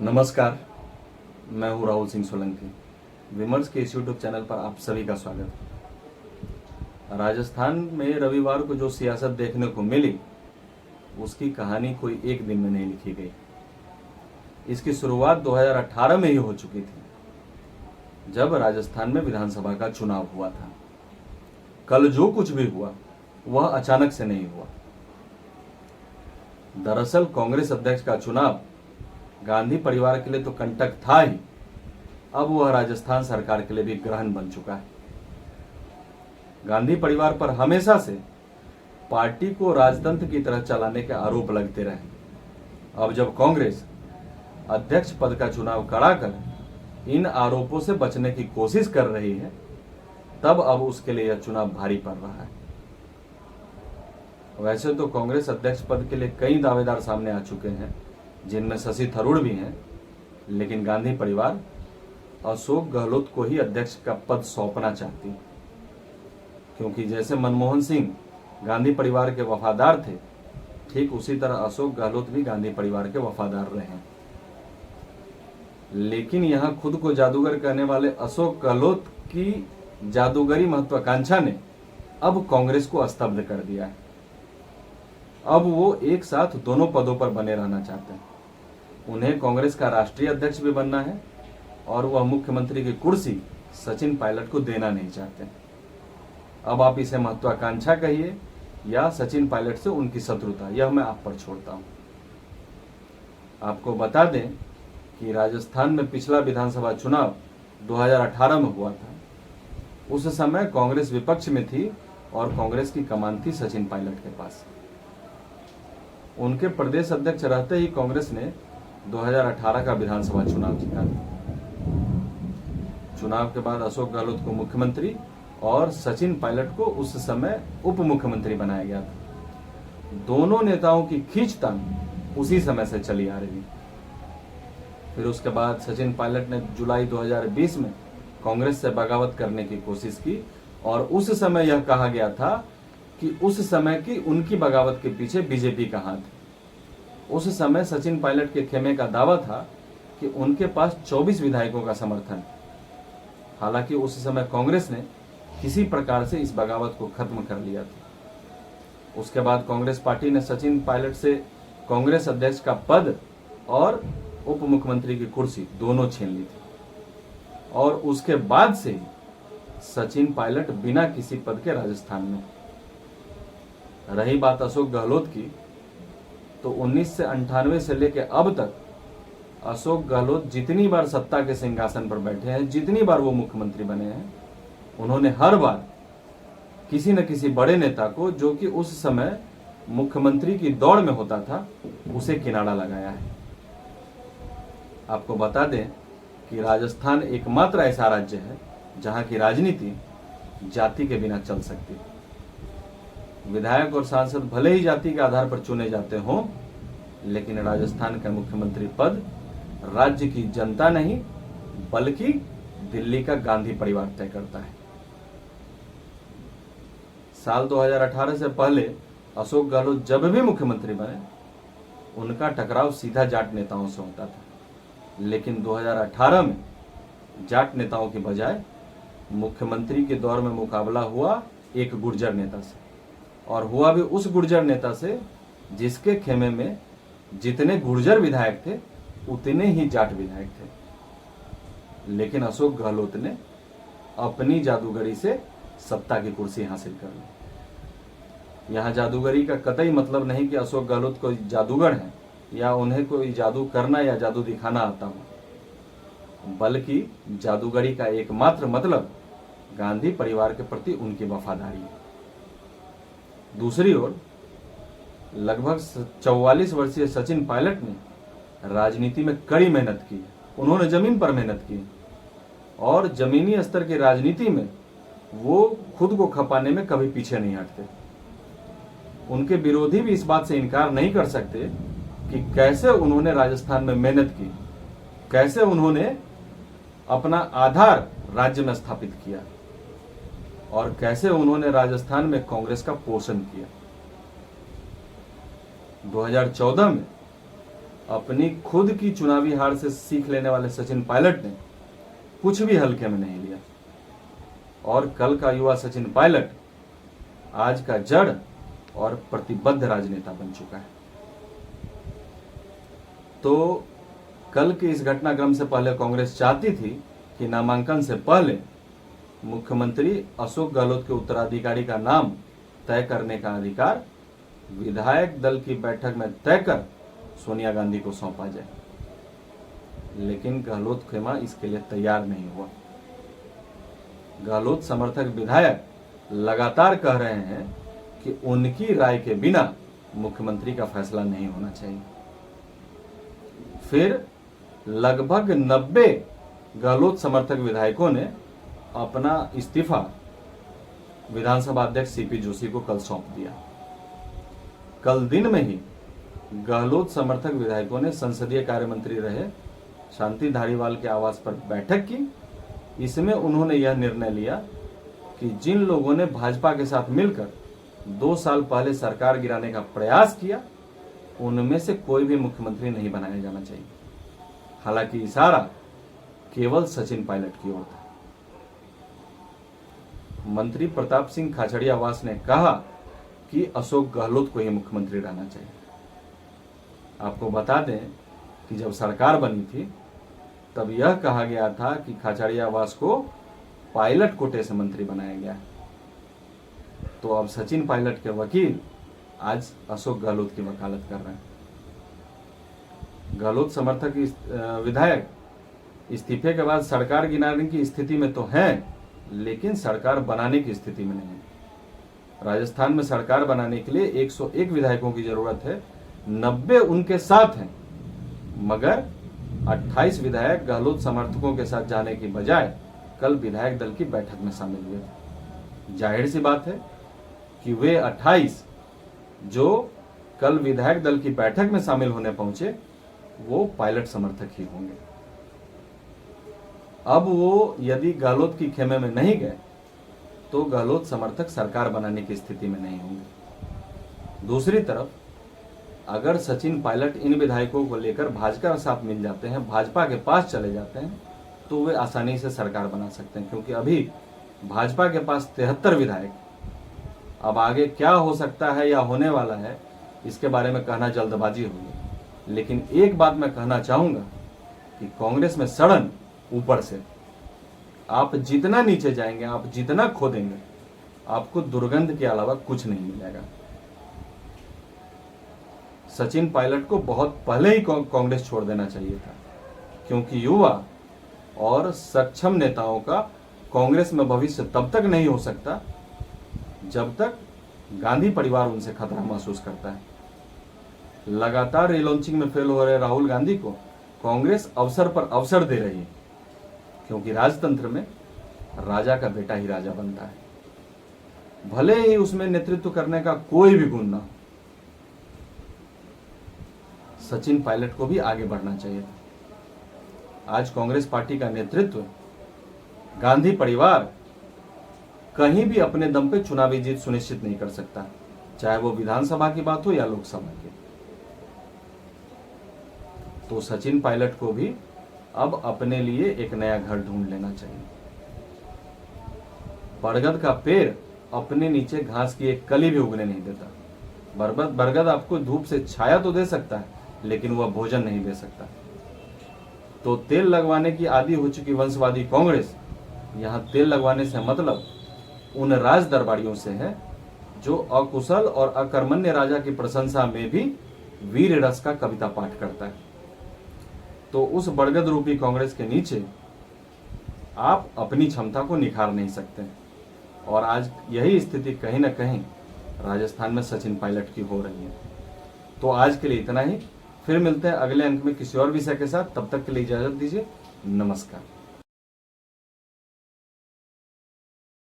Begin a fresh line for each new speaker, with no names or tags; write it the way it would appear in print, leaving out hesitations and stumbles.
नमस्कार, मैं हूं राहुल सिंह सोलंकी। विमर्श के इस यूट्यूब चैनल पर आप सभी का स्वागत है। राजस्थान में रविवार को जो सियासत देखने को मिली उसकी कहानी कोई एक दिन में नहीं लिखी गई। इसकी शुरुआत 2018 में ही हो चुकी थी, जब राजस्थान में विधानसभा का चुनाव हुआ था। कल जो कुछ भी हुआ वह अचानक से नहीं हुआ। दरअसल कांग्रेस अध्यक्ष का चुनाव गांधी परिवार के लिए तो कंटक था ही, अब वह राजस्थान सरकार के लिए भी ग्रहण बन चुका है। गांधी परिवार पर हमेशा से पार्टी को राजतंत्र की तरह चलाने के आरोप लगते रहे। अब जब कांग्रेस अध्यक्ष पद का चुनाव कराकर इन आरोपों से बचने की कोशिश कर रही है, तब अब उसके लिए यह चुनाव भारी पड़ रहा है। वैसे तो कांग्रेस अध्यक्ष पद के लिए कई दावेदार सामने आ चुके हैं, जिनमें शशि थरूर भी हैं, लेकिन गांधी परिवार अशोक गहलोत को ही अध्यक्ष का पद सौंपना चाहती है, क्योंकि जैसे मनमोहन सिंह गांधी परिवार के वफादार थे, ठीक उसी तरह अशोक गहलोत भी गांधी परिवार के वफादार रहे हैं। लेकिन यहां खुद को जादूगर कहने वाले अशोक गहलोत की जादूगरी महत्वाकांक्षा ने अब कांग्रेस को स्तब्ध कर दिया है। अब वो एक साथ दोनों पदों पर बने रहना चाहते हैं। उन्हें कांग्रेस का राष्ट्रीय अध्यक्ष भी बनना है और वह मुख्यमंत्री की कुर्सी सचिन पायलट को देना नहीं चाहते। अब आप इसे महत्वाकांक्षा कहिए या सचिन पायलट से उनकी शत्रुता, यह मैं आप पर छोड़ता हूं। आपको बता दें कि राजस्थान में पिछला विधानसभा चुनाव 2018 में हुआ था। उस समय कांग्रेस विपक्ष में थी और कांग्रेस की कमान थी सचिन पायलट के पास। उनके प्रदेश अध्यक्ष रहते ही कांग्रेस ने 2018 का विधानसभा चुनाव जीता। चुनाव के बाद अशोक गहलोत को मुख्यमंत्री और सचिन पायलट को उस समय उप मुख्यमंत्री बनाया गया था। दोनों नेताओं की खींचतान उसी समय से चली आ रही। फिर उसके बाद सचिन पायलट ने जुलाई 2020 में कांग्रेस से बगावत करने की कोशिश की और उस समय यह कहा गया था कि उस समय की उनकी बगावत के पीछे बीजेपी का हाथ है। उस समय सचिन पायलट के खेमे का दावा था कि उनके पास 24 विधायकों का समर्थन है। हालांकि उस समय कांग्रेस ने किसी प्रकार से इस बगावत को खत्म कर लिया था। उसके बाद कांग्रेस पार्टी ने सचिन पायलट से कांग्रेस अध्यक्ष का पद और उप मुख्यमंत्री की कुर्सी दोनों छीन ली थी और उसके बाद से सचिन पायलट बिना किसी पद के राजस्थान में। रही बात अशोक गहलोत की, तो 1998 से लेकर अब तक अशोक गहलोत जितनी बार सत्ता के सिंहासन पर बैठे हैं, जितनी बार वो मुख्यमंत्री बने हैं, उन्होंने हर बार किसी न किसी बड़े नेता को, जो कि उस समय मुख्यमंत्री की दौड़ में होता था, उसे किनारा लगाया है। आपको बता दें कि राजस्थान एकमात्र ऐसा राज्य है जहां की राजनीति जाति के बिना चल सकती है। विधायक और सांसद भले ही जाति के आधार पर चुने जाते हों, लेकिन राजस्थान का मुख्यमंत्री पद राज्य की जनता नहीं बल्कि दिल्ली का गांधी परिवार तय करता है। साल 2018 से पहले अशोक गहलोत जब भी मुख्यमंत्री बने, उनका टकराव सीधा जाट नेताओं से होता था। लेकिन 2018 में जाट नेताओं के बजाय मुख्यमंत्री के दौर में मुकाबला हुआ एक गुर्जर नेता से, और हुआ भी उस गुर्जर नेता से जिसके खेमे में जितने गुर्जर विधायक थे उतने ही जाट विधायक थे। लेकिन अशोक गहलोत ने अपनी जादूगरी से सत्ता की कुर्सी हासिल कर ली। यहां जादूगरी का कतई मतलब नहीं कि अशोक गहलोत कोई जादूगर है या उन्हें कोई जादू करना या जादू दिखाना आता हो, बल्कि जादूगरी का एकमात्र मतलब गांधी परिवार के प्रति उनकी वफादारी है। दूसरी ओर लगभग 44 वर्षीय सचिन पायलट ने राजनीति में कड़ी मेहनत की। उन्होंने जमीन पर मेहनत की और जमीनी स्तर की राजनीति में वो खुद को खपाने में कभी पीछे नहीं हटते। उनके विरोधी भी इस बात से इनकार नहीं कर सकते कि कैसे उन्होंने राजस्थान में मेहनत की, कैसे उन्होंने अपना आधार राज्य में स्थापित किया और कैसे उन्होंने राजस्थान में कांग्रेस का पोषण किया। 2014 में अपनी खुद की चुनावी हार से सीख लेने वाले सचिन पायलट ने कुछ भी हल्के में नहीं लिया और कल का युवा सचिन पायलट आज का जड़ और प्रतिबद्ध राजनेता बन चुका है। तो कल के इस घटनाक्रम से पहले कांग्रेस चाहती थी कि नामांकन से पहले मुख्यमंत्री अशोक गहलोत के उत्तराधिकारी का नाम तय करने का अधिकार विधायक दल की बैठक में तय कर सोनिया गांधी को सौंपा जाए, लेकिन गहलोत खेमा इसके लिए तैयार नहीं हुआ। गहलोत समर्थक विधायक लगातार कह रहे हैं कि उनकी राय के बिना मुख्यमंत्री का फैसला नहीं होना चाहिए। फिर लगभग 90 गहलोत समर्थक विधायकों ने अपना इस्तीफा विधानसभा अध्यक्ष सीपी जोशी को कल सौंप दिया। कल दिन में ही गहलोत समर्थक विधायकों ने संसदीय कार्य मंत्री रहे शांति धारीवाल के आवास पर बैठक की। इसमें उन्होंने यह निर्णय लिया कि जिन लोगों ने भाजपा के साथ मिलकर 2 साल पहले सरकार गिराने का प्रयास किया उनमें से कोई भी मुख्यमंत्री नहीं बनाया जाना चाहिए। हालांकि इशारा केवल सचिन पायलट की ओर था। मंत्री प्रताप सिंह खाचरियावास ने कहा कि अशोक गहलोत को ही मुख्यमंत्री रहना चाहिए। आपको बता दें कि जब सरकार बनी थी तब यह कहा गया था कि खाचरियावास को पायलट कोटे से मंत्री बनाया गया। तो अब सचिन पायलट के वकील आज अशोक गहलोत की वकालत कर रहे हैं। गहलोत समर्थक विधायक इस्तीफे के बाद सरकार गिराने की स्थिति में तो हैं, लेकिन सरकार बनाने की स्थिति में नहीं। राजस्थान में सरकार बनाने के लिए 101 विधायकों की जरूरत है, 90 उनके साथ हैं, मगर 28 विधायक गहलोत समर्थकों के साथ जाने की बजाय कल विधायक दल की बैठक में शामिल हुए थे। जाहिर सी बात है कि वे 28 जो कल विधायक दल की बैठक में शामिल होने पहुंचे वो पायलट समर्थक ही होंगे। अब वो यदि गहलोत की खेमे में नहीं गए तो गहलोत समर्थक सरकार बनाने की स्थिति में नहीं होंगे। दूसरी तरफ अगर सचिन पायलट इन विधायकों को लेकर भाजपा के साथ मिल जाते हैं, भाजपा के पास चले जाते हैं, तो वे आसानी से सरकार बना सकते हैं, क्योंकि अभी भाजपा के पास 73 विधायक। अब आगे क्या हो सकता है या होने वाला है इसके बारे में कहना जल्दबाजी होगी, लेकिन एक बात मैं कहना चाहूंगा कि कांग्रेस में सड़न ऊपर से। आप जितना नीचे जाएंगे, आप जितना खोदेंगे, आपको दुर्गंध के अलावा कुछ नहीं मिलेगा। सचिन पायलट को बहुत पहले ही कांग्रेस छोड़ देना चाहिए था, क्योंकि युवा और सक्षम नेताओं का कांग्रेस में भविष्य तब तक नहीं हो सकता जब तक गांधी परिवार उनसे खतरा महसूस करता है। लगातार रीलॉन्चिंग में फेल हो रहे राहुल गांधी को कांग्रेस अवसर पर अवसर दे रही है, क्योंकि राजतंत्र में राजा का बेटा ही राजा बनता है, भले ही उसमें नेतृत्व करने का कोई भी गुण ना हो। सचिन पायलट को भी आगे बढ़ना चाहिए था। आज कांग्रेस पार्टी का नेतृत्व, गांधी परिवार कहीं भी अपने दम पे चुनावी जीत सुनिश्चित नहीं कर सकता, चाहे वो विधानसभा की बात हो या लोकसभा की। तो सचिन पायलट को भी अब अपने लिए एक नया घर ढूंढ लेना चाहिए। बरगद का पेड़ अपने नीचे घास की एक कली भी उगने नहीं देता। बरगद आपको धूप से छाया तो दे सकता है, लेकिन वह भोजन नहीं दे सकता। तो तेल लगवाने की आदी हो चुकी वंशवादी कांग्रेस यहां तेल लगवाने से मतलब उन राज दरबारियों से है जो अकुशल और अकर्मण्य राजा की प्रशंसा में भी वीर रस का कविता पाठ करता है। तो उस बरगद रूपी कांग्रेस के नीचे आप अपनी क्षमता को निखार नहीं सकते, और आज यही स्थिति कहीं ना कहीं राजस्थान में सचिन पायलट की हो रही है। तो आज के लिए इतना ही, फिर मिलते हैं अगले अंक में किसी और विषय के साथ। तब तक के लिए इजाजत दीजिए, नमस्कार।